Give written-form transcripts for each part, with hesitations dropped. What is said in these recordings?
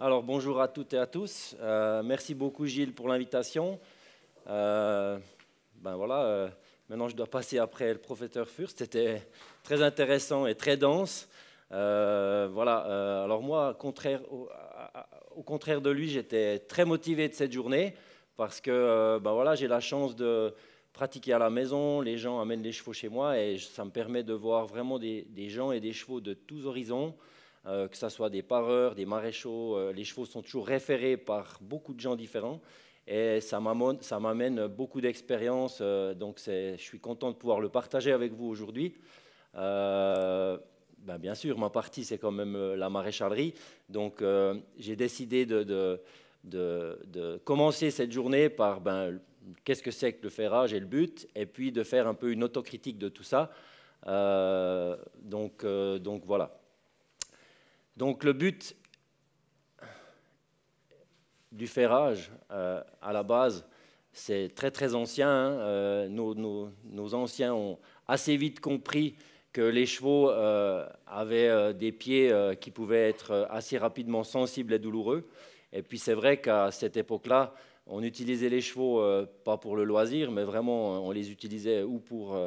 Alors bonjour à toutes et à tous. Merci beaucoup Gilles pour l'invitation. Maintenant je dois passer après le professeur Fürst. C'était très intéressant et très dense. Alors moi, au contraire de lui, j'étais très motivé de cette journée parce que j'ai la chance de pratiquer à la maison. Les gens amènent les chevaux chez moi et ça me permet de voir vraiment des gens et des chevaux de tous horizons. Que ce soit des pareurs, des maréchaux, les chevaux sont toujours référés par beaucoup de gens différents et ça m'amène beaucoup d'expérience, donc je suis content de pouvoir le partager avec vous aujourd'hui. Bien sûr, ma partie c'est quand même la maréchalerie, donc j'ai décidé de commencer cette journée par qu'est-ce que c'est que le ferrage et le but, et puis de faire un peu une autocritique de tout ça. Donc voilà. Donc le but du ferrage, à la base, c'est très très ancien. Hein. Nos anciens ont assez vite compris que les chevaux avaient des pieds qui pouvaient être assez rapidement sensibles et douloureux. Et puis c'est vrai qu'à cette époque-là, on utilisait les chevaux pas pour le loisir, mais vraiment on les utilisait ou pour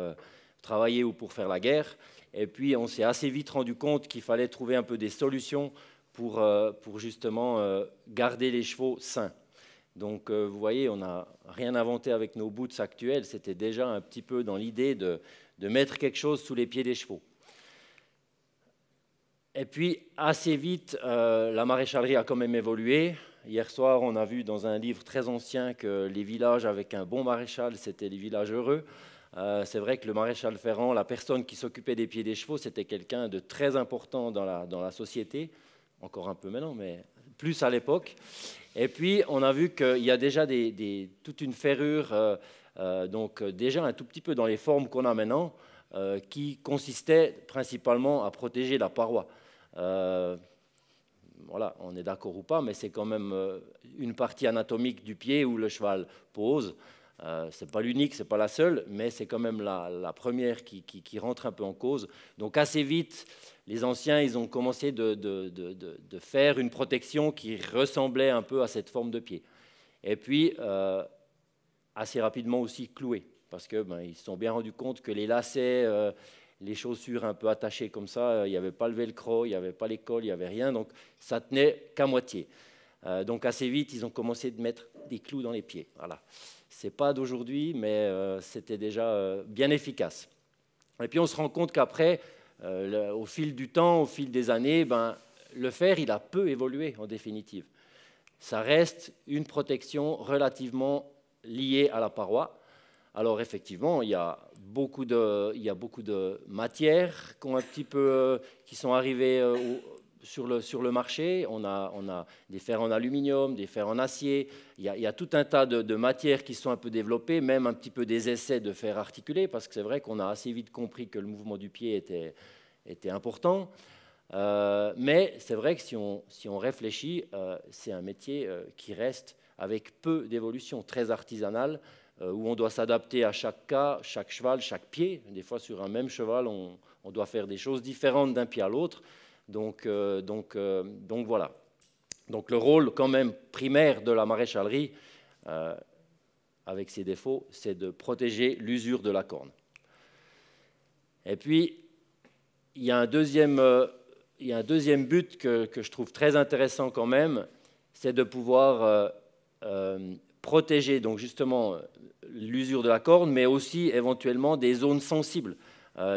travailler ou pour faire la guerre. Et puis, on s'est assez vite rendu compte qu'il fallait trouver un peu des solutions pour justement garder les chevaux sains. Donc, vous voyez, on n'a rien inventé avec nos boots actuels. C'était déjà un petit peu dans l'idée de mettre quelque chose sous les pieds des chevaux. Et puis, assez vite, la maréchalerie a quand même évolué. Hier soir, on a vu dans un livre très ancien que les villages avec un bon maréchal, c'était les villages heureux. C'est vrai que le maréchal Ferrand, la personne qui s'occupait des pieds des chevaux, c'était quelqu'un de très important dans la société, encore un peu maintenant, mais plus à l'époque. Et puis, on a vu qu'il y a déjà toute une ferrure, donc déjà un tout petit peu dans les formes qu'on a maintenant, qui consistait principalement à protéger la paroi. Voilà, on est d'accord ou pas, mais c'est quand même une partie anatomique du pied où le cheval pose. Ce n'est pas l'unique, ce n'est pas la seule, mais c'est quand même la première qui rentre un peu en cause. Donc assez vite, les anciens, ils ont commencé de faire une protection qui ressemblait un peu à cette forme de pied. Et puis, assez rapidement aussi clouer, parce qu'ils se sont bien rendus compte que les lacets, les chaussures un peu attachées comme ça, il n'y avait pas le velcro, il n'y avait pas les cols, il n'y avait rien, donc ça tenait qu'à moitié. Donc assez vite, ils ont commencé de mettre des clous dans les pieds. Voilà. Ce n'est pas d'aujourd'hui, mais c'était déjà bien efficace. Et puis on se rend compte qu'après, au fil du temps, au fil des années, le fer, il a peu évolué en définitive. Ça reste une protection relativement liée à la paroi. Alors effectivement, il y a beaucoup de matières qui sont arrivées sur le marché. On a des fers en aluminium, des fers en acier. Il y a tout un tas de matières qui sont un peu développées, même un petit peu des essais de fer articulé, parce que c'est vrai qu'on a assez vite compris que le mouvement du pied était important. Mais c'est vrai que si on réfléchit, c'est un métier qui reste avec peu d'évolution, très artisanal, où on doit s'adapter à chaque cas, chaque cheval, chaque pied. Des fois, sur un même cheval, on doit faire des choses différentes d'un pied à l'autre. Donc voilà. Donc le rôle quand même primaire de la maréchalerie, avec ses défauts, c'est de protéger l'usure de la corne. Et puis, il y a un deuxième but que je trouve très intéressant quand même, c'est de pouvoir protéger donc justement l'usure de la corne, mais aussi éventuellement des zones sensibles,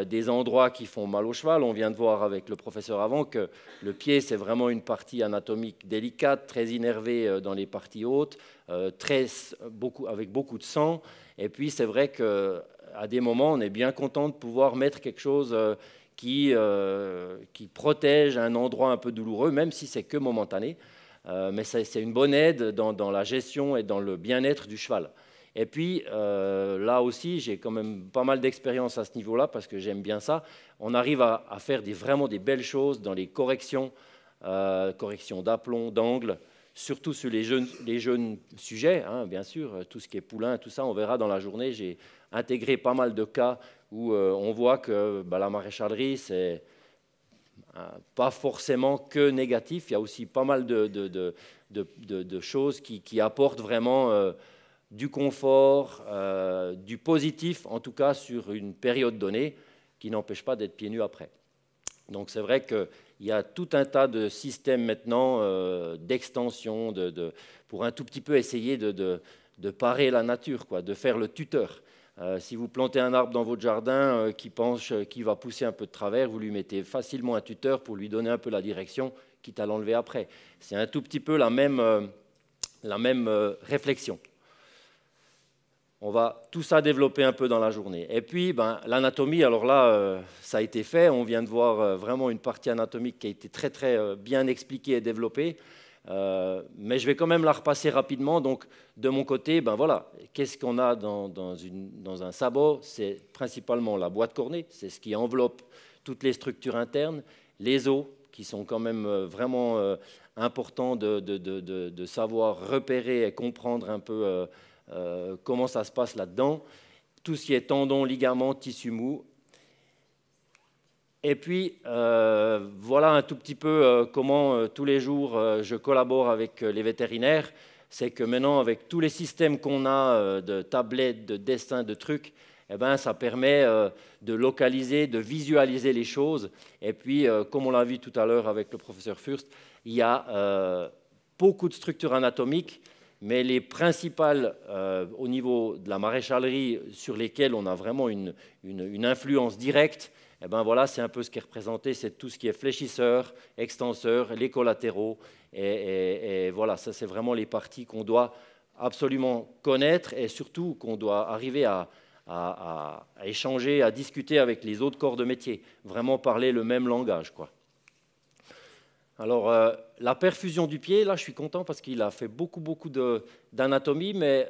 des endroits qui font mal au cheval. On vient de voir avec le professeur avant que le pied, c'est vraiment une partie anatomique délicate, très innervée dans les parties hautes, avec beaucoup de sang. Et puis c'est vrai qu'à des moments, on est bien content de pouvoir mettre quelque chose qui protège un endroit un peu douloureux, même si c'est que momentané. Mais c'est une bonne aide dans la gestion et dans le bien-être du cheval. Et puis, là aussi, j'ai quand même pas mal d'expérience à ce niveau-là, parce que j'aime bien ça. On arrive à faire vraiment des belles choses dans les corrections d'aplomb, d'angle, surtout sur les jeunes sujets, hein, bien sûr, tout ce qui est poulain, tout ça, on verra dans la journée. J'ai intégré pas mal de cas où on voit que la maréchalerie, c'est pas forcément que négatif, il y a aussi pas mal de choses qui apportent vraiment du confort, du positif, en tout cas sur une période donnée, qui n'empêche pas d'être pieds nus après. Donc c'est vrai qu'il y a tout un tas de systèmes maintenant d'extension, pour un tout petit peu essayer de parer la nature, quoi, de faire le tuteur. Si vous plantez un arbre dans votre jardin qui va pousser un peu de travers, vous lui mettez facilement un tuteur pour lui donner un peu la direction, quitte à l'enlever après. C'est un tout petit peu la même réflexion. On va tout ça développer un peu dans la journée. Et puis, l'anatomie, alors là, ça a été fait. On vient de voir vraiment une partie anatomique qui a été très, très bien expliquée et développée. Mais je vais quand même la repasser rapidement. Donc, de mon côté, voilà, qu'est-ce qu'on a dans un sabot? C'est principalement la boîte cornée, c'est ce qui enveloppe toutes les structures internes, les os, qui sont quand même vraiment importants de savoir repérer et comprendre un peu comment ça se passe là-dedans, tout ce qui est tendons, ligaments, tissus mous. Et puis, voilà un tout petit peu comment tous les jours je collabore avec les vétérinaires. C'est que maintenant, avec tous les systèmes qu'on a de tablettes, de dessins, de trucs, ça permet de localiser, de visualiser les choses. Et puis, comme on l'a vu tout à l'heure avec le professeur Fürst, il y a beaucoup de structures anatomiques, mais les principales au niveau de la maréchalerie sur lesquelles on a vraiment une influence directe, voilà, c'est un peu ce qui est représenté, c'est tout ce qui est fléchisseur, extenseur, les collatéraux. Et voilà, ça c'est vraiment les parties qu'on doit absolument connaître et surtout qu'on doit arriver à échanger, à discuter avec les autres corps de métier, vraiment parler le même langage, quoi. Alors, la perfusion du pied, là, je suis content parce qu'il a fait beaucoup d'anatomie, mais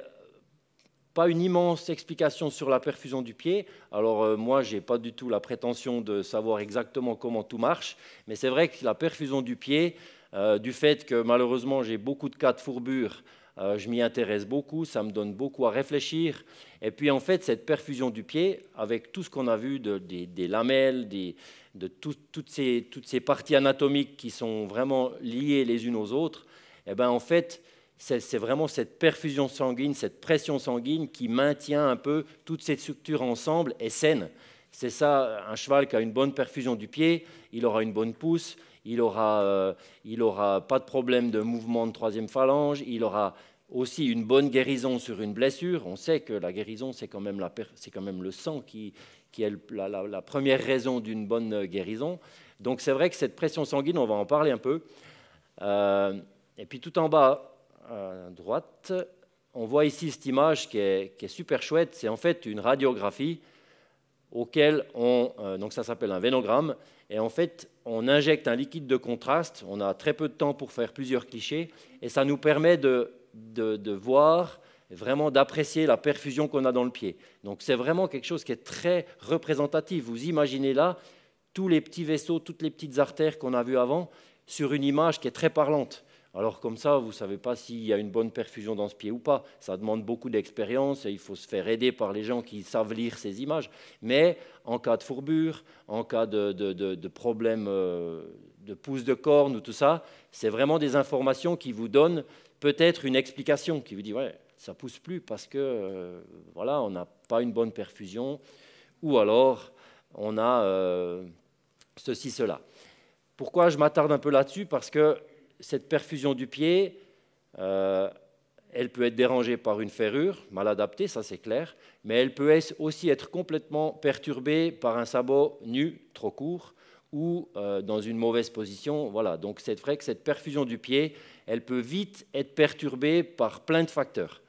pas une immense explication sur la perfusion du pied. Alors, moi, je n'ai pas du tout la prétention de savoir exactement comment tout marche, mais c'est vrai que la perfusion du pied, du fait que malheureusement, j'ai beaucoup de cas de fourbure, je m'y intéresse beaucoup, ça me donne beaucoup à réfléchir. Et puis, en fait, cette perfusion du pied, avec tout ce qu'on a vu des lamelles, de toutes ces parties anatomiques qui sont vraiment liées les unes aux autres, en fait, c'est vraiment cette perfusion sanguine, cette pression sanguine qui maintient un peu toutes ces structures ensemble et saines. C'est ça, un cheval qui a une bonne perfusion du pied, il aura une bonne pousse, il n'aura pas de problème de mouvement de troisième phalange, il aura aussi une bonne guérison sur une blessure. On sait que la guérison, c'est quand même le sang qui est la première raison d'une bonne guérison. Donc c'est vrai que cette pression sanguine, on va en parler un peu. Et puis tout en bas, à droite, on voit ici cette image qui est super chouette. C'est en fait une radiographie auquel donc ça s'appelle un vénogramme. Et en fait, on injecte un liquide de contraste. On a très peu de temps pour faire plusieurs clichés. Et ça nous permet de voir, vraiment d'apprécier la perfusion qu'on a dans le pied. Donc c'est vraiment quelque chose qui est très représentatif. Vous imaginez là tous les petits vaisseaux, toutes les petites artères qu'on a vues avant sur une image qui est très parlante. Alors comme ça, vous ne savez pas s'il y a une bonne perfusion dans ce pied ou pas. Ça demande beaucoup d'expérience et il faut se faire aider par les gens qui savent lire ces images. Mais en cas de fourbure, en cas de problème de pousse de corne ou tout ça, c'est vraiment des informations qui vous donnent peut-être une explication qui vous dit ouais, ça ne pousse plus parce que voilà, on n'a pas une bonne perfusion ou alors on a ceci, cela. Pourquoi je m'attarde un peu là-dessus? Parce que cette perfusion du pied, elle peut être dérangée par une ferrure, mal adaptée, ça c'est clair, mais elle peut aussi être complètement perturbée par un sabot nu, trop court, ou dans une mauvaise position. Voilà. Donc c'est vrai que cette perfusion du pied, elle peut vite être perturbée par plein de facteurs,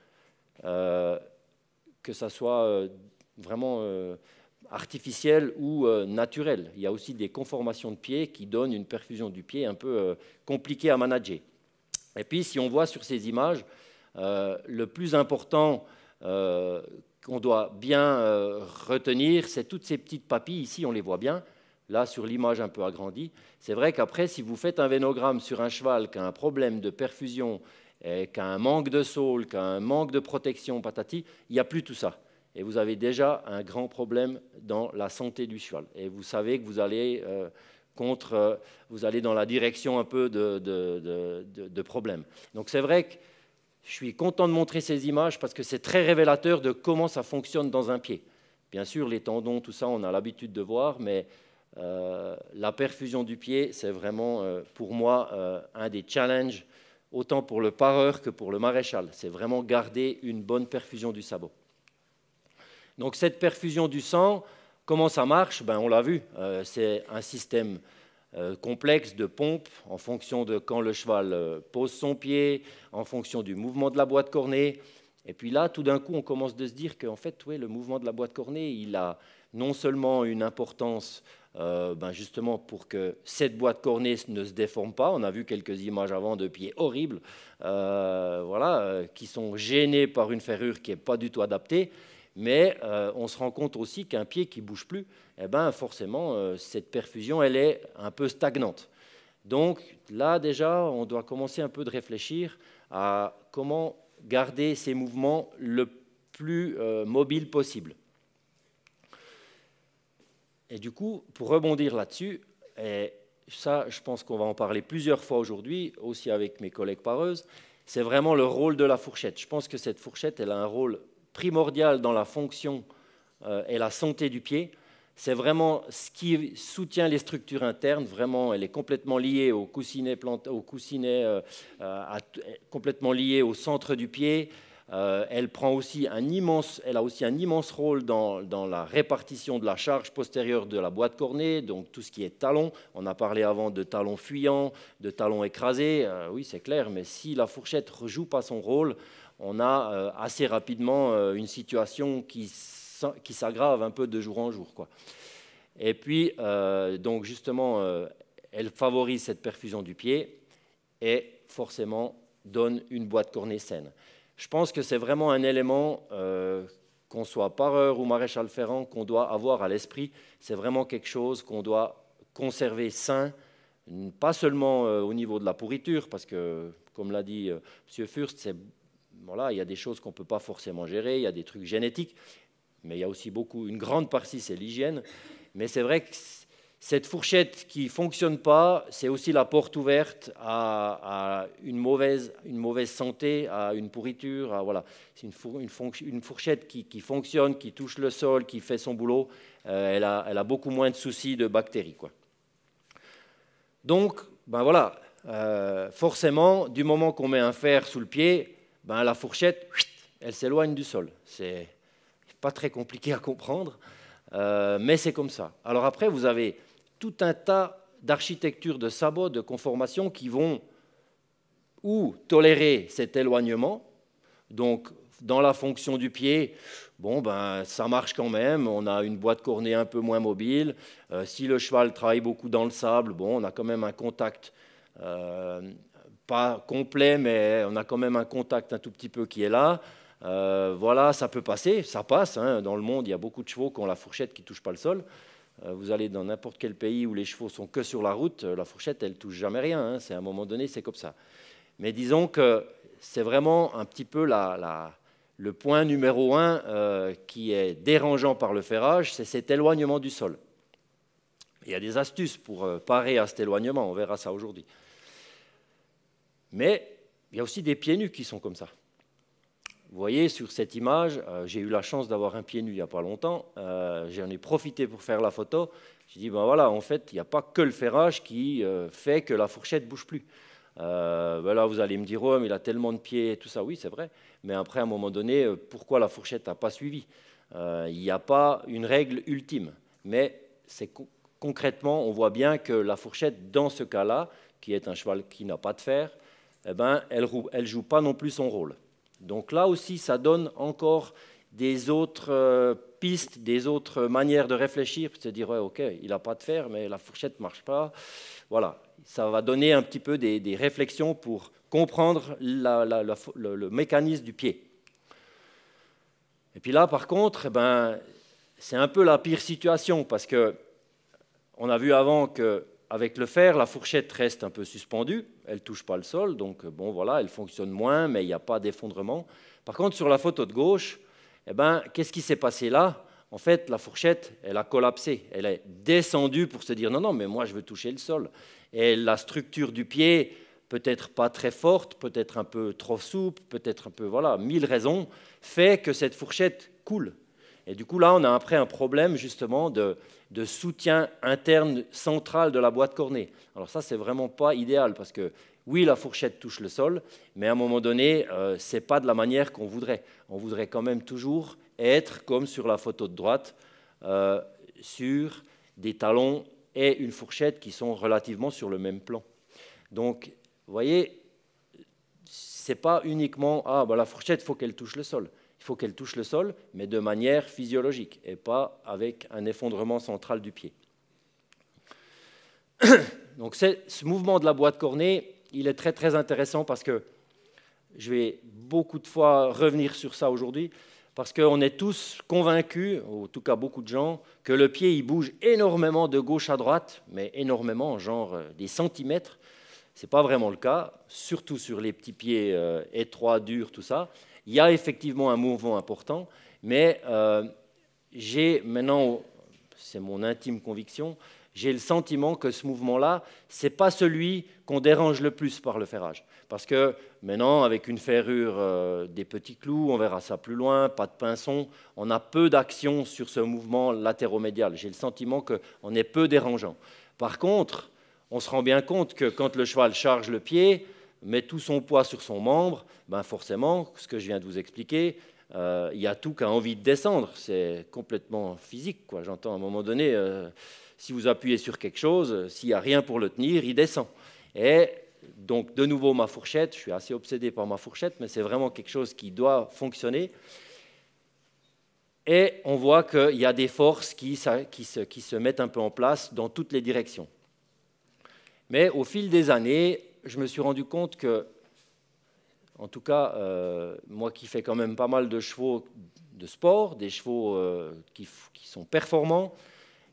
que ça soit vraiment artificiel ou naturel. Il y a aussi des conformations de pied qui donnent une perfusion du pied un peu compliquée à manager. Et puis, si on voit sur ces images, le plus important qu'on doit bien retenir, c'est toutes ces petites papilles. Ici, on les voit bien. Là, sur l'image un peu agrandie. C'est vrai qu'après, si vous faites un vénogramme sur un cheval qui a un problème de perfusion, qui a un manque de saule, qui a un manque de protection, patati, il n'y a plus tout ça. Et vous avez déjà un grand problème dans la santé du cheval. Et vous savez que vous allez vous allez dans la direction un peu de problème. Donc c'est vrai que je suis content de montrer ces images parce que c'est très révélateur de comment ça fonctionne dans un pied. Bien sûr, les tendons, tout ça, on a l'habitude de voir, mais la perfusion du pied, c'est vraiment, pour moi, un des challenges, autant pour le pareur que pour le maréchal. C'est vraiment garder une bonne perfusion du sabot. Donc cette perfusion du sang, comment ça marche? On l'a vu, c'est un système complexe de pompe en fonction de quand le cheval pose son pied, en fonction du mouvement de la boîte cornée. Et puis là, tout d'un coup, on commence de se dire qu'en fait, le mouvement de la boîte cornée, il a non seulement une importance justement pour que cette boîte cornée ne se déforme pas. On a vu quelques images avant de pieds horribles qui sont gênés par une ferrure qui n'est pas du tout adaptée. Mais on se rend compte aussi qu'un pied qui ne bouge plus, forcément, cette perfusion, elle est un peu stagnante. Donc là, déjà, on doit commencer un peu de réfléchir à comment garder ces mouvements le plus mobiles possible. Et du coup, pour rebondir là-dessus, et ça, je pense qu'on va en parler plusieurs fois aujourd'hui, aussi avec mes collègues pareuses, c'est vraiment le rôle de la fourchette. Je pense que cette fourchette, elle a un rôle primordial dans la fonction et la santé du pied. C'est vraiment ce qui soutient les structures internes. Vraiment, elle est complètement liée au coussinet, complètement liée au centre du pied. Elle a aussi un immense rôle dans la répartition de la charge postérieure de la boîte cornée, donc tout ce qui est talon. On a parlé avant de talons fuyants, de talons écrasés. Oui, c'est clair, mais si la fourchette ne joue pas son rôle, on a assez rapidement une situation qui s'aggrave un peu de jour en jour, quoi. Et puis, donc justement, elle favorise cette perfusion du pied et forcément donne une boîte cornée saine. Je pense que c'est vraiment un élément, qu'on soit pareur ou maréchal ferrant, qu'on doit avoir à l'esprit. C'est vraiment quelque chose qu'on doit conserver sain, pas seulement au niveau de la pourriture, parce que, comme l'a dit M. Fürst, il y a des choses qu'on ne peut pas forcément gérer, il y a des trucs génétiques, mais il y a aussi une grande partie, c'est l'hygiène. Mais c'est vrai que cette fourchette qui ne fonctionne pas, c'est aussi la porte ouverte à une mauvaise santé, à une pourriture. C'est une fourchette qui fonctionne, qui touche le sol, qui fait son boulot. Elle a beaucoup moins de soucis de bactéries, quoi. Donc, forcément, du moment qu'on met un fer sous le pied, la fourchette, elle s'éloigne du sol. C'est pas très compliqué à comprendre, mais c'est comme ça. Alors après, vous avez tout un tas d'architectures de sabots, de conformations qui vont ou tolérer cet éloignement. Donc, dans la fonction du pied, ça marche quand même. On a une boîte cornée un peu moins mobile. Si le cheval travaille beaucoup dans le sable, on a quand même un contact, pas complet, mais on a quand même un contact un tout petit peu qui est là. Ça peut passer, ça passe. Dans le monde, il y a beaucoup de chevaux qui ont la fourchette qui ne touche pas le sol. Vous allez dans n'importe quel pays où les chevaux sont que sur la route, la fourchette, elle ne touche jamais rien. C'est à un moment donné, c'est comme ça. Mais disons que c'est vraiment un petit peu le point numéro 1 qui est dérangeant par le ferrage, c'est cet éloignement du sol. Il y a des astuces pour parer à cet éloignement, on verra ça aujourd'hui. Mais il y a aussi des pieds nus qui sont comme ça. Vous voyez, sur cette image, j'ai eu la chance d'avoir un pied nu il n'y a pas longtemps. J'en ai profité pour faire la photo. J'ai dit, en fait, il n'y a pas que le ferrage qui fait que la fourchette ne bouge plus. Là, vous allez me dire, oh, mais il a tellement de pieds et tout ça. Oui, c'est vrai. Mais après, à un moment donné, pourquoi la fourchette n'a pas suivi? Il n'y a pas une règle ultime. Mais concrètement, on voit bien que la fourchette, dans ce cas-là, qui est un cheval qui n'a pas de fer, elle ne joue pas non plus son rôle. Donc là aussi, ça donne encore des autres pistes, des autres manières de réfléchir, se dire, ouais, ok, il n'a pas de fer, mais la fourchette ne marche pas. Voilà, ça va donner un petit peu des réflexions pour comprendre le mécanisme du pied. Et puis là, par contre, c'est un peu la pire situation, parce qu'on a vu avant qu'avec le fer, la fourchette reste un peu suspendue, elle ne touche pas le sol, donc elle fonctionne moins, mais il n'y a pas d'effondrement. Par contre, sur la photo de gauche, qu'est-ce qui s'est passé là? en fait, la fourchette, elle a collapsé. Elle est descendue pour se dire, non, non, mais moi, je veux toucher le sol. Et la structure du pied, peut-être pas très forte, peut-être un peu trop souple, peut-être un peu, voilà, 1000 raisons, fait que cette fourchette coule. Et du coup, là, on a après un problème, justement, de soutien interne central de la boîte cornée. Alors ça, c'est vraiment pas idéal, parce que, oui, la fourchette touche le sol, mais à un moment donné, ce n'est pas de la manière qu'on voudrait. On voudrait quand même toujours être, comme sur la photo de droite, sur des talons et une fourchette qui sont relativement sur le même plan. Donc, vous voyez, ce n'est pas uniquement « Ah, ben la fourchette, il faut qu'elle touche le sol ». Il faut qu'elle touche le sol, mais de manière physiologique et pas avec un effondrement central du pied. Donc, ce mouvement de la boîte cornée, il est très, très intéressant parce que je vais beaucoup de fois revenir sur ça aujourd'hui, parce qu'on est tous convaincus, en tout cas beaucoup de gens, que le pied il bouge énormément de gauche à droite, mais énormément, genre des centimètres. Ce n'est pas vraiment le cas, surtout sur les petits pieds étroits, durs, tout ça. Il y a effectivement un mouvement important, mais j'ai maintenant, c'est mon intime conviction, j'ai le sentiment que ce mouvement-là, ce n'est pas celui qu'on dérange le plus par le ferrage. Parce que maintenant, avec une ferrure des petits clous, on verra ça plus loin, pas de pinçon, on a peu d'action sur ce mouvement latéromédial. J'ai le sentiment qu'on est peu dérangeant. Par contre, on se rend bien compte que quand le cheval charge le pied, met tout son poids sur son membre, ben forcément, ce que je viens de vous expliquer, il y a tout qui a envie de descendre. C'est complètement physique, quoi. J'entends à un moment donné, si vous appuyez sur quelque chose, s'il n'y a rien pour le tenir, il descend. Et donc, de nouveau, ma fourchette, je suis assez obsédé par ma fourchette, mais c'est vraiment quelque chose qui doit fonctionner. Et on voit qu'il y a des forces qui se mettent un peu en place dans toutes les directions. Mais au fil des années, je me suis rendu compte que, en tout cas, moi qui fais quand même pas mal de chevaux de sport, des chevaux qui sont performants,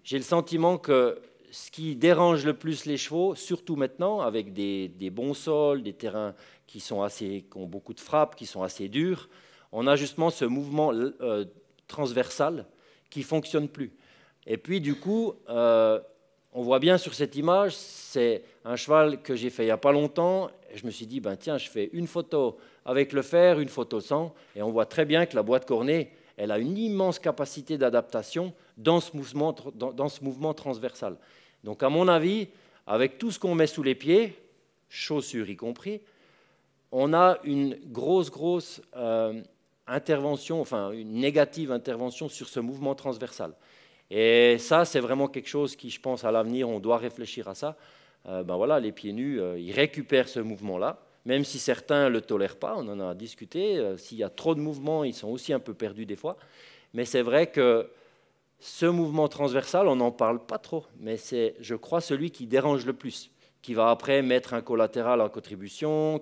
j'ai le sentiment que ce qui dérange le plus les chevaux, surtout maintenant, avec des bons sols, des terrains qui ont beaucoup de frappes, qui sont assez durs, on a justement ce mouvement transversal qui ne fonctionne plus. Et puis, du coup, on voit bien sur cette image, c'est un cheval que j'ai fait il n'y a pas longtemps. Et je me suis dit, ben tiens, je fais une photo avec le fer, une photo sans, et on voit très bien que la boîte cornée, elle a une immense capacité d'adaptation dans ce mouvement transversal. Donc, à mon avis, avec tout ce qu'on met sous les pieds, chaussures y compris, on a une grosse intervention, enfin une négative intervention sur ce mouvement transversal. Et ça, c'est vraiment quelque chose qui, je pense, à l'avenir, on doit réfléchir à ça. Ben voilà, les pieds nus, ils récupèrent ce mouvement-là, même si certains ne le tolèrent pas, on en a discuté. S'il y a trop de mouvements, ils sont aussi un peu perdus des fois. Mais c'est vrai que ce mouvement transversal, on n'en parle pas trop, mais c'est, je crois, celui qui dérange le plus, qui va après mettre un collatéral en contribution,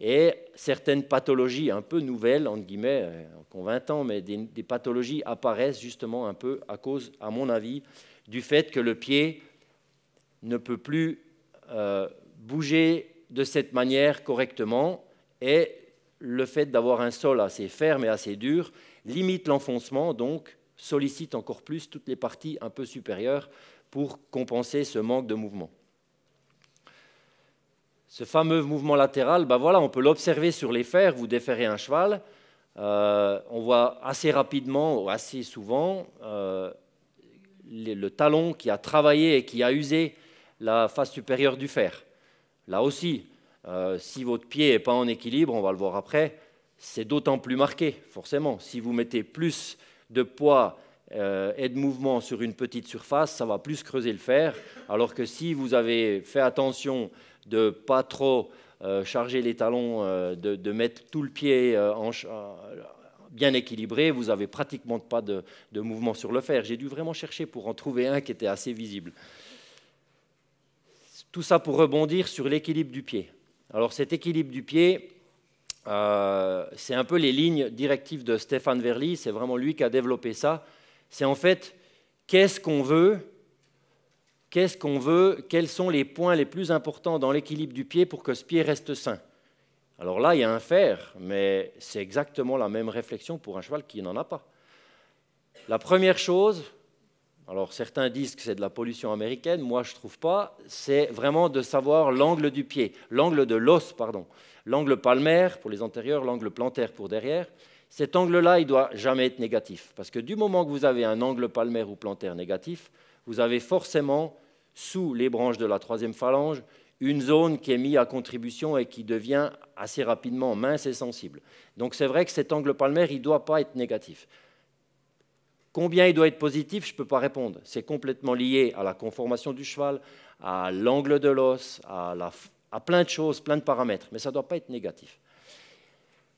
et certaines pathologies un peu nouvelles, entre guillemets, qui ont 20 ans, mais des pathologies apparaissent justement un peu à cause, à mon avis, du fait que le pied ne peut plus bouger de cette manière correctement, et le fait d'avoir un sol assez ferme et assez dur limite l'enfoncement, donc sollicite encore plus toutes les parties un peu supérieures pour compenser ce manque de mouvement. Ce fameux mouvement latéral, ben voilà, on peut l'observer sur les fers. Vous déferrez un cheval, on voit assez rapidement ou assez souvent le talon qui a travaillé et qui a usé la face supérieure du fer. Là aussi, si votre pied n'est pas en équilibre, on va le voir après, c'est d'autant plus marqué, forcément. Si vous mettez plus de poids et de mouvement sur une petite surface, ça va plus creuser le fer, alors que si vous avez fait attention de ne pas trop charger les talons, de mettre tout le pied bien équilibré, vous n'avez pratiquement pas de mouvement sur le fer. J'ai dû vraiment chercher pour en trouver un qui était assez visible. Tout ça pour rebondir sur l'équilibre du pied. Alors cet équilibre du pied, c'est un peu les lignes directives de Stéphane Verly, c'est vraiment lui qui a développé ça. C'est en fait, qu'est-ce qu'on veut, quels sont les points les plus importants dans l'équilibre du pied pour que ce pied reste sain. Alors là, il y a un fer, mais c'est exactement la même réflexion pour un cheval qui n'en a pas. La première chose, alors certains disent que c'est de la pollution américaine, moi je ne trouve pas, c'est vraiment de savoir l'angle du pied, l'angle de l'os, pardon, l'angle palmaire pour les antérieurs, l'angle plantaire pour derrière. Cet angle-là, il ne doit jamais être négatif, parce que du moment que vous avez un angle palmaire ou plantaire négatif, vous avez forcément, sous les branches de la troisième phalange, une zone qui est mise à contribution et qui devient assez rapidement mince et sensible. Donc c'est vrai que cet angle palmaire, il ne doit pas être négatif. Combien il doit être positif, je ne peux pas répondre. C'est complètement lié à la conformation du cheval, à l'angle de l'os, à plein de choses, plein de paramètres, mais ça ne doit pas être négatif.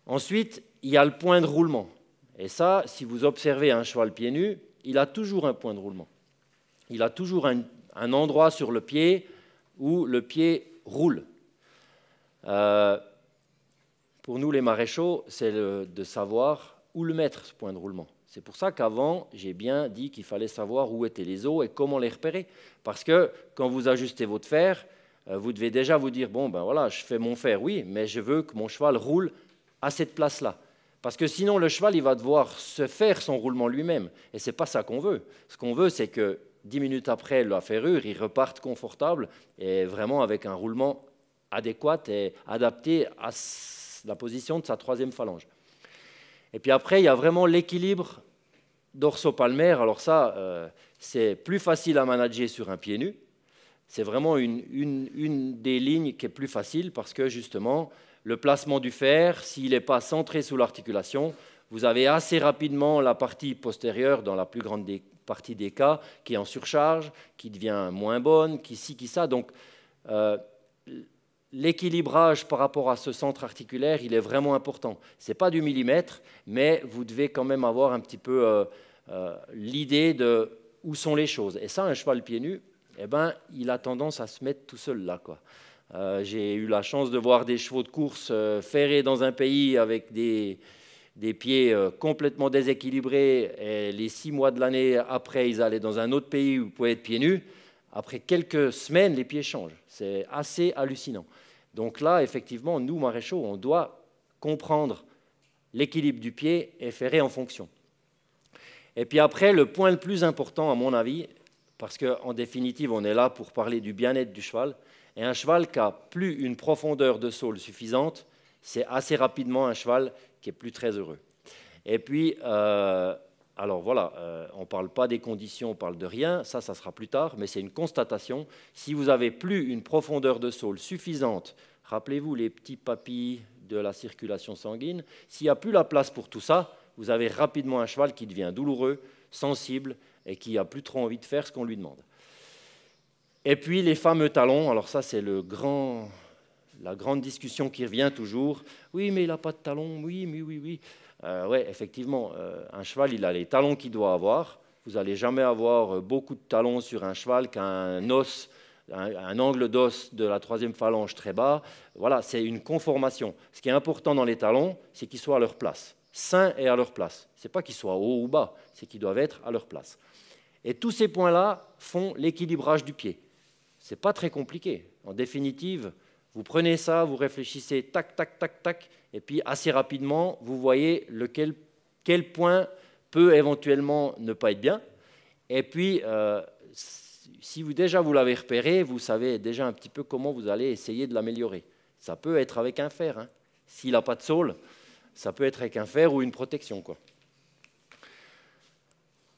Ensuite, il y a le point de roulement. Et ça, si vous observez un cheval pieds nus, il a toujours un point de roulement. Il a toujours un endroit sur le pied où le pied roule. Pour nous, les maréchaux, c'est de savoir où le mettre, ce point de roulement. C'est pour ça qu'avant, j'ai bien dit qu'il fallait savoir où étaient les os et comment les repérer. Parce que quand vous ajustez votre fer, vous devez déjà vous dire, bon, ben voilà, je fais mon fer, oui, mais je veux que mon cheval roule à cette place-là. Parce que sinon, le cheval, il va devoir se faire son roulement lui-même. Et ce n'est pas ça qu'on veut. Ce qu'on veut, c'est que 10 minutes après la ferrure, il reparte confortable et vraiment avec un roulement adéquat et adapté à la position de sa troisième phalange. Et puis après, il y a vraiment l'équilibre dorsopalmaire. Alors ça, c'est plus facile à manager sur un pied nu. C'est vraiment une des lignes qui est plus facile parce que justement, le placement du fer, s'il n'est pas centré sous l'articulation, vous avez assez rapidement la partie postérieure, dans la plus grande partie des cas, qui est en surcharge, qui devient moins bonne, qui ci, qui ça. Donc, l'équilibrage par rapport à ce centre articulaire, il est vraiment important. Ce n'est pas du millimètre, mais vous devez quand même avoir un petit peu l'idée de où sont les choses. Et ça, un cheval pieds nus, eh ben, il a tendance à se mettre tout seul là, quoi. J'ai eu la chance de voir des chevaux de course ferrés dans un pays avec des pieds complètement déséquilibrés, et les 6 mois de l'année après, ils allaient dans un autre pays où ils pouvaient être pieds nus. Après quelques semaines, les pieds changent. C'est assez hallucinant. Donc là, effectivement, nous, maréchaux, on doit comprendre l'équilibre du pied et ferrer en fonction. Et puis après, le point le plus important, à mon avis, parce qu'en définitive, on est là pour parler du bien-être du cheval, et un cheval qui n'a plus une profondeur de saule suffisante, c'est assez rapidement un cheval qui est plus très heureux. Et puis, alors voilà, on ne parle pas des conditions, on parle de rien, ça sera plus tard, mais c'est une constatation. Si vous n'avez plus une profondeur de saule suffisante, rappelez-vous les petits papilles de la circulation sanguine, s'il n'y a plus la place pour tout ça, vous avez rapidement un cheval qui devient douloureux, sensible et qui n'a plus trop envie de faire ce qu'on lui demande. Et puis les fameux talons, alors ça c'est la grande discussion qui revient toujours. Oui, mais il n'a pas de talons, oui, mais oui, oui. Oui, effectivement, un cheval, il a les talons qu'il doit avoir. Vous n'allez jamais avoir beaucoup de talons sur un cheval qui a un angle d'os de la troisième phalange très bas. Voilà, c'est une conformation. Ce qui est important dans les talons, c'est qu'ils soient à leur place, sains et à leur place. Ce n'est pas qu'ils soient haut ou bas, c'est qu'ils doivent être à leur place. Et tous ces points-là font l'équilibrage du pied. Ce n'est pas très compliqué. En définitive, vous prenez ça, vous réfléchissez, tac, tac, tac, tac, et puis assez rapidement, vous voyez quel point peut éventuellement ne pas être bien. Et puis, si vous l'avez repéré, vous savez déjà un petit peu comment vous allez essayer de l'améliorer. Ça peut être avec un fer. Hein. S'il n'a pas de saule, ça peut être avec un fer ou une protection, quoi.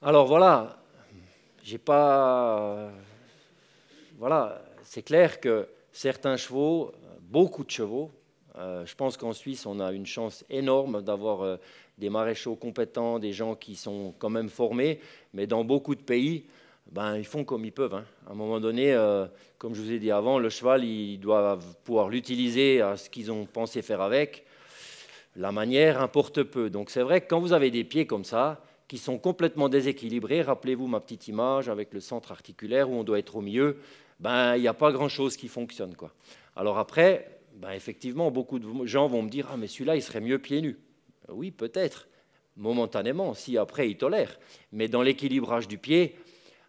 Alors voilà, voilà, c'est clair que certains chevaux, beaucoup de chevaux, je pense qu'en Suisse, on a une chance énorme d'avoir des maréchaux compétents, des gens qui sont quand même formés, mais dans beaucoup de pays, ils font comme ils peuvent. Hein. À un moment donné, comme je vous ai dit avant, le cheval, ils doivent pouvoir l'utiliser à ce qu'ils ont pensé faire avec. La manière importe peu. Donc c'est vrai que quand vous avez des pieds comme ça, qui sont complètement déséquilibrés, rappelez-vous ma petite image avec le centre articulaire où on doit être au milieu, il n'y a pas grand-chose qui fonctionne, quoi. Alors après, effectivement, beaucoup de gens vont me dire « Ah, mais celui-là, il serait mieux pieds nus. » Oui, peut-être, momentanément, si après il tolère. Mais dans l'équilibrage du pied,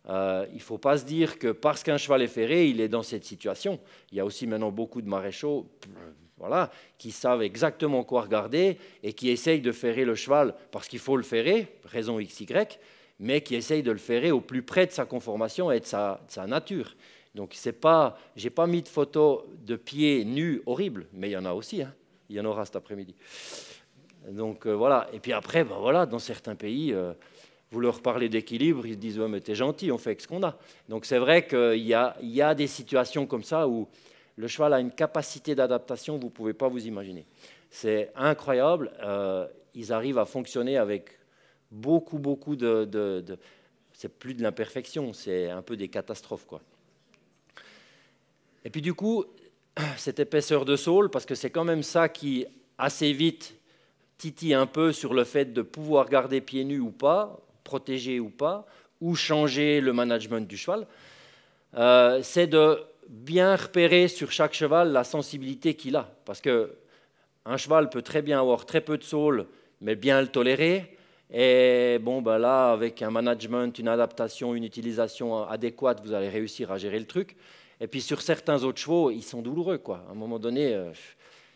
il ne faut pas se dire que parce qu'un cheval est ferré, il est dans cette situation. Il y a aussi maintenant beaucoup de maréchaux qui savent exactement quoi regarder et qui essayent de ferrer le cheval parce qu'il faut le ferrer, raison XY, mais qui essaye de le ferrer au plus près de sa conformation et de sa nature. Donc, je n'ai pas mis de photos de pieds nus horribles, mais il y en a aussi, hein. Il y en aura cet après-midi. Donc, voilà. Et puis après, ben, voilà, dans certains pays, vous leur parlez d'équilibre, ils se disent « Ouais, mais t'es gentil, on fait avec ce qu'on a ». Donc, c'est vrai qu'il y a des situations comme ça où le cheval a une capacité d'adaptation que vous ne pouvez pas vous imaginer. C'est incroyable. Ils arrivent à fonctionner avec beaucoup c'est plus de l'imperfection, c'est un peu des catastrophes, quoi. Et puis du coup, cette épaisseur de saule, parce que c'est quand même ça qui, assez vite, titille un peu sur le fait de pouvoir garder pieds nus ou pas, protéger ou pas, ou changer le management du cheval, c'est de bien repérer sur chaque cheval la sensibilité qu'il a. Parce qu'un cheval peut très bien avoir très peu de saule, mais bien le tolérer. Et bon, ben là, avec un management, une adaptation, une utilisation adéquate, vous allez réussir à gérer le truc. Et puis sur certains autres chevaux, ils sont douloureux, quoi. À un moment donné,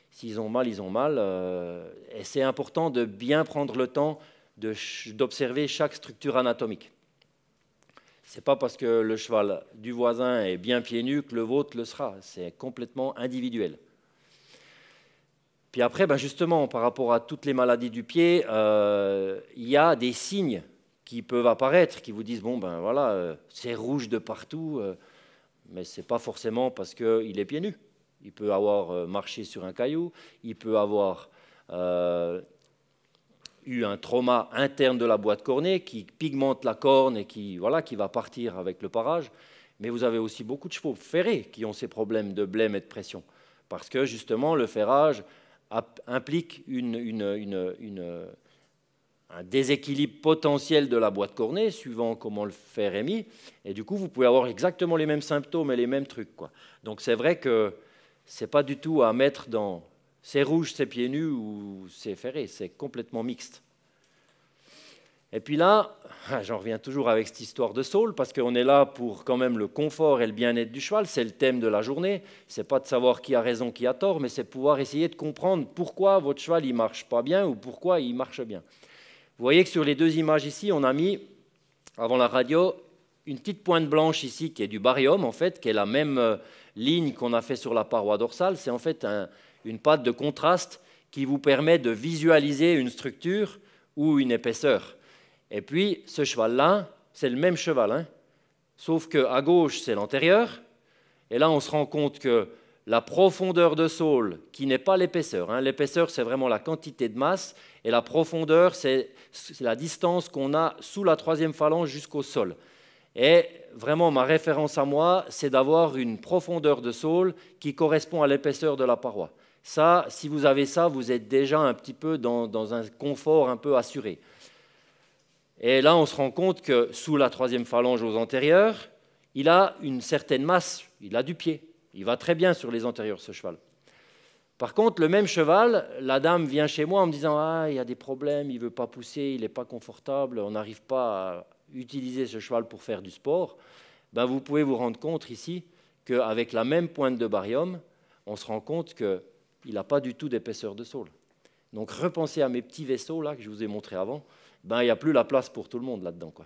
s'ils ont mal, ils ont mal. Et c'est important de bien prendre le temps d'observer chaque structure anatomique. Ce n'est pas parce que le cheval du voisin est bien pieds nus que le vôtre le sera. C'est complètement individuel. Puis après, ben justement, par rapport à toutes les maladies du pied, il y a des signes qui peuvent apparaître, qui vous disent, bon, ben voilà, c'est rouge de partout, mais ce n'est pas forcément parce qu'il est pieds nus. Il peut avoir marché sur un caillou, il peut avoir eu un trauma interne de la boîte cornée qui pigmente la corne et qui va partir avec le parage. Mais vous avez aussi beaucoup de chevaux ferrés qui ont ces problèmes de blême et de pression. Parce que justement, le ferrage implique un déséquilibre potentiel de la boîte cornée, suivant comment le fer est mis. Et du coup, vous pouvez avoir exactement les mêmes symptômes et les mêmes trucs, quoi. Donc c'est vrai que ce n'est pas du tout à mettre dans c'est rouge, c'est pieds nus ou c'est ferré, c'est complètement mixte. Et puis là, j'en reviens toujours avec cette histoire de saule, parce qu'on est là pour quand même le confort et le bien-être du cheval, c'est le thème de la journée. Ce n'est pas de savoir qui a raison, qui a tort, mais c'est de pouvoir essayer de comprendre pourquoi votre cheval ne marche pas bien ou pourquoi il marche bien. Vous voyez que sur les deux images ici, on a mis, avant la radio, une petite pointe blanche ici qui est du barium, en fait, qui est la même ligne qu'on a fait sur la paroi dorsale. C'est en fait une patte de contraste qui vous permet de visualiser une structure ou une épaisseur. Et puis, ce cheval-là, c'est le même cheval, hein, sauf qu'à gauche, c'est l'antérieur. Et là, on se rend compte que la profondeur de saule, qui n'est pas l'épaisseur, hein, l'épaisseur, c'est vraiment la quantité de masse, et la profondeur, c'est la distance qu'on a sous la troisième phalange jusqu'au sol. Et vraiment, ma référence à moi, c'est d'avoir une profondeur de saule qui correspond à l'épaisseur de la paroi. Ça, si vous avez ça, vous êtes déjà un petit peu dans un confort un peu assuré. Et là, on se rend compte que sous la troisième phalange aux antérieurs, il a une certaine masse, il a du pied. Il va très bien sur les antérieurs, ce cheval. Par contre, le même cheval, la dame vient chez moi en me disant « Ah, il y a des problèmes, il ne veut pas pousser, il n'est pas confortable, on n'arrive pas à utiliser ce cheval pour faire du sport. » Ben, vous pouvez vous rendre compte ici qu'avec la même pointe de barium, on se rend compte qu'il n'a pas du tout d'épaisseur de saule. Donc, repensez à mes petits vaisseaux là, que je vous ai montrés avant. Ben, il n'y a plus la place pour tout le monde là-dedans, quoi.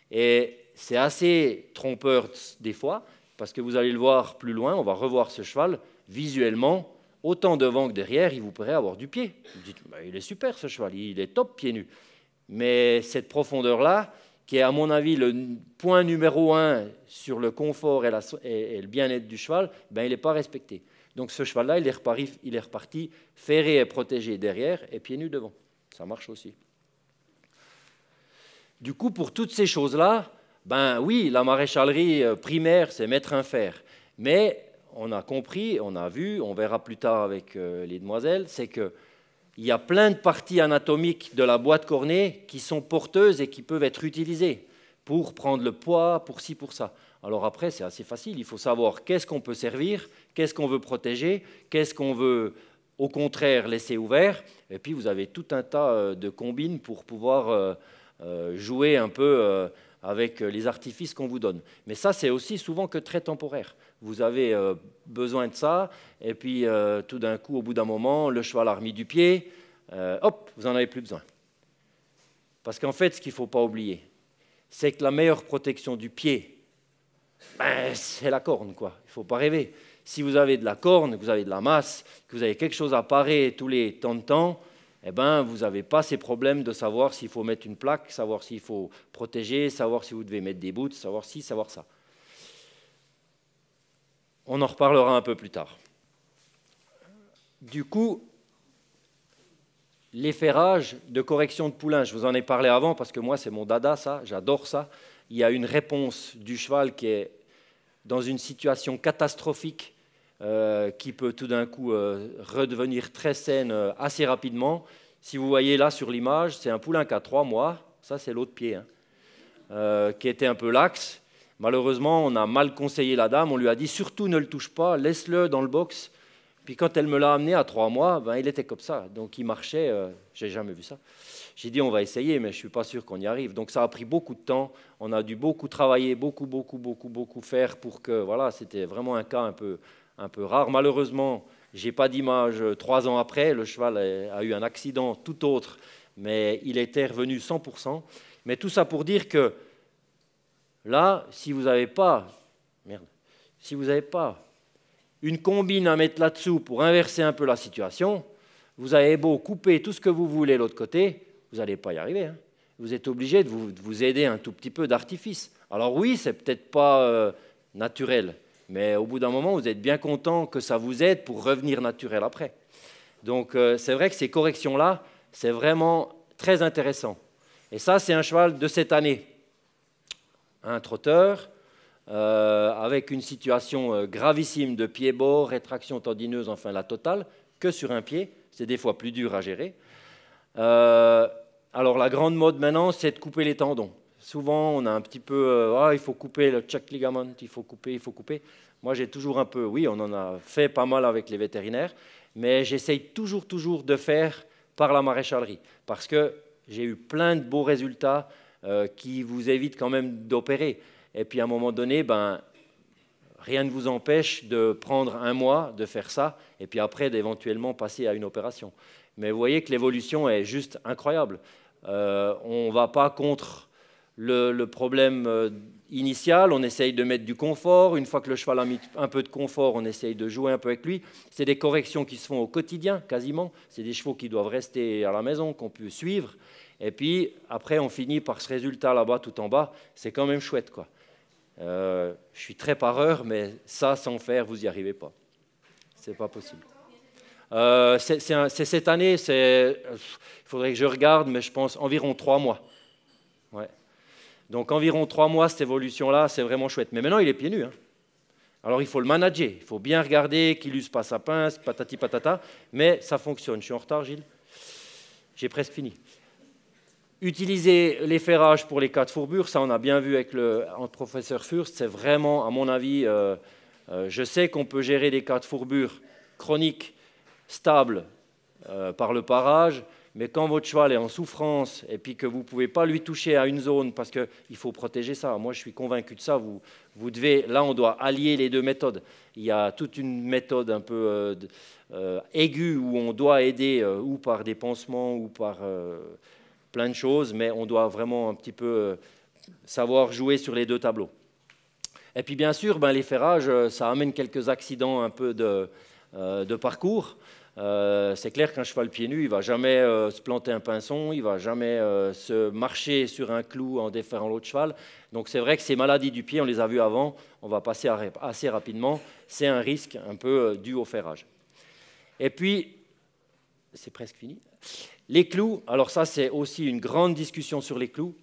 Et c'est assez trompeur des fois, parce que vous allez le voir plus loin, on va revoir ce cheval, visuellement, autant devant que derrière, il vous pourrait avoir du pied. Vous dites, ben, il est super ce cheval, il est top pieds nus. Mais cette profondeur-là, qui est à mon avis le point numéro 1 sur le confort et le bien-être du cheval, ben, il n'est pas respecté. Donc ce cheval-là, il est reparti ferré et protégé derrière et pieds nus devant. Ça marche aussi. Du coup, pour toutes ces choses-là, ben oui, la maréchalerie primaire, c'est mettre un fer. Mais on a compris, on a vu, on verra plus tard avec les demoiselles, c'est qu'il y a plein de parties anatomiques de la boîte cornée qui sont porteuses et qui peuvent être utilisées pour prendre le poids, pour ci, pour ça. Alors après, c'est assez facile, il faut savoir qu'est-ce qu'on peut servir, qu'est-ce qu'on veut protéger, qu'est-ce qu'on veut au contraire laisser ouvert, et puis vous avez tout un tas de combines pour pouvoir jouer un peu avec les artifices qu'on vous donne. Mais ça, c'est aussi souvent que très temporaire. Vous avez besoin de ça, et puis tout d'un coup, au bout d'un moment, le cheval a remis du pied, hop, vous n'en avez plus besoin. Parce qu'en fait, ce qu'il ne faut pas oublier, c'est que la meilleure protection du pied, ben, c'est la corne, quoi. Il ne faut pas rêver. Si vous avez de la corne, que vous avez de la masse, que vous avez quelque chose à parer tous les temps de temps, eh ben, vous n'avez pas ces problèmes de savoir s'il faut mettre une plaque, savoir s'il faut protéger, savoir si vous devez mettre des boots, savoir ci, savoir ça. On en reparlera un peu plus tard. Du coup, les ferrages de correction de poulain, je vous en ai parlé avant parce que moi, c'est mon dada, ça, j'adore ça. Il y a une réponse du cheval qui est dans une situation catastrophique qui peut tout d'un coup redevenir très saine assez rapidement. Si vous voyez là sur l'image, c'est un poulain qui a 3 mois, ça c'est l'autre pied, hein, qui était un peu laxe. Malheureusement, on a mal conseillé la dame, on lui a dit surtout ne le touche pas, laisse-le dans le box. Puis quand elle me l'a amené à 3 mois, ben, il était comme ça, donc il marchait, j'ai jamais vu ça. J'ai dit on va essayer, mais je ne suis pas sûr qu'on y arrive. Donc ça a pris beaucoup de temps, on a dû beaucoup travailler, beaucoup faire pour que, voilà, c'était vraiment un cas un peu rare. Malheureusement, je n'ai pas d'image 3 ans après, le cheval a eu un accident tout autre, mais il était revenu 100%. Mais tout ça pour dire que là, si vous n'avez pas une combine à mettre là-dessous pour inverser un peu la situation, vous avez beau couper tout ce que vous voulez de l'autre côté, vous n'allez pas y arriver. Hein. Vous êtes obligé de vous aider un tout petit peu d'artifice. Alors oui, c'est peut-être pas naturel, mais au bout d'un moment, vous êtes bien content que ça vous aide pour revenir naturel après. Donc c'est vrai que ces corrections-là, c'est vraiment très intéressant. Et ça, c'est un cheval de cette année. Un trotteur avec une situation gravissime de pied-bord, rétraction tendineuse, enfin la totale, que sur un pied. C'est des fois plus dur à gérer. Alors la grande mode maintenant, c'est de couper les tendons. Souvent, on a un petit peu, il faut couper le check ligament, il faut couper. Moi, j'ai toujours un peu, oui, on en a fait pas mal avec les vétérinaires, mais j'essaye toujours de faire par la maréchalerie, parce que j'ai eu plein de beaux résultats qui vous évitent quand même d'opérer. Et puis à un moment donné, ben, rien ne vous empêche de prendre 1 mois, de faire ça, et puis après d'éventuellement passer à une opération. Mais vous voyez que l'évolution est juste incroyable. On ne va pas contre le problème initial, on essaye de mettre du confort. Une fois que le cheval a mis un peu de confort, on essaye de jouer un peu avec lui. C'est des corrections qui se font au quotidien, quasiment. C'est des chevaux qui doivent rester à la maison, qu'on peut suivre. Et puis après, on finit par ce résultat là-bas, tout en bas. C'est quand même chouette, quoi. Je suis très pareur, mais ça, sans faire, vous n'y arrivez pas. C'est pas possible. C'est cette année, il faudrait que je regarde, mais je pense environ 3 mois. Ouais. Donc environ 3 mois, cette évolution-là, c'est vraiment chouette. Mais maintenant, il est pieds nus. Hein. Alors il faut le manager, il faut bien regarder qu'il n'use pas sa pince, patati patata, mais ça fonctionne. Je suis en retard, Gilles? J'ai presque fini. Utiliser les ferrages pour les cas de fourbure, ça on a bien vu avec le professeur Fürst, c'est vraiment, à mon avis, je sais qu'on peut gérer des cas de fourbure chroniques, stables, par le parage, mais quand votre cheval est en souffrance et puis que vous ne pouvez pas lui toucher à une zone parce qu'il faut protéger ça, moi je suis convaincu de ça, vous devez, là on doit allier les 2 méthodes. Il y a toute une méthode un peu aiguë où on doit aider ou par des pansements ou par plein de choses, mais on doit vraiment un petit peu savoir jouer sur les 2 tableaux. Et puis bien sûr, ben, les ferrages, ça amène quelques accidents un peu de parcours. C'est clair qu'un cheval pieds nus, il ne va jamais se planter un pinçon, il ne va jamais se marcher sur un clou en déférant l'autre cheval. Donc c'est vrai que ces maladies du pied, on les a vues avant, on va passer assez rapidement. C'est un risque un peu dû au ferrage. Et puis, c'est presque fini. Les clous, alors ça c'est aussi une grande discussion sur les clous.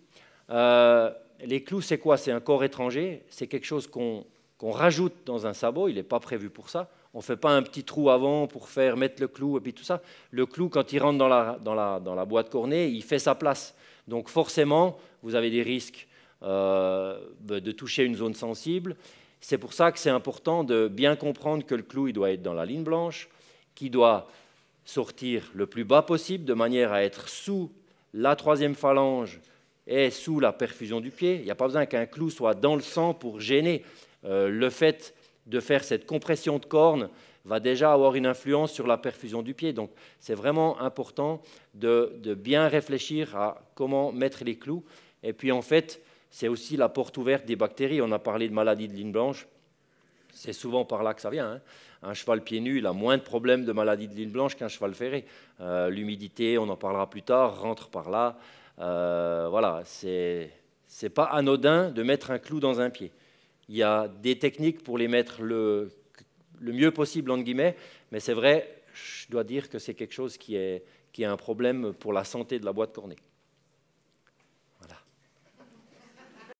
Les clous, c'est quoi? C'est un corps étranger, c'est quelque chose qu'on rajoute dans un sabot, il n'est pas prévu pour ça. On ne fait pas un petit trou avant pour faire mettre le clou et puis tout ça. Le clou, quand il rentre dans la boîte cornée, il fait sa place. Donc forcément, vous avez des risques de toucher une zone sensible. C'est pour ça que c'est important de bien comprendre que le clou il doit être dans la ligne blanche, qu'il doit sortir le plus bas possible de manière à être sous la 3e phalange et sous la perfusion du pied. Il n'y a pas besoin qu'un clou soit dans le sang pour gêner. Le fait de faire cette compression de corne va déjà avoir une influence sur la perfusion du pied. Donc, c'est vraiment important de bien réfléchir à comment mettre les clous. Et puis, en fait, c'est aussi la porte ouverte des bactéries. On a parlé de maladie de ligne blanche, c'est souvent par là que ça vient, hein. Un cheval pieds nus, il a moins de problèmes de maladie de ligne blanche qu'un cheval ferré. L'humidité, on en parlera plus tard, rentre par là. Voilà, c'est pas anodin de mettre un clou dans un pied. Il y a des techniques pour les mettre le mieux possible, entre guillemets, mais c'est vrai, je dois dire que c'est quelque chose qui est un problème pour la santé de la boîte cornée.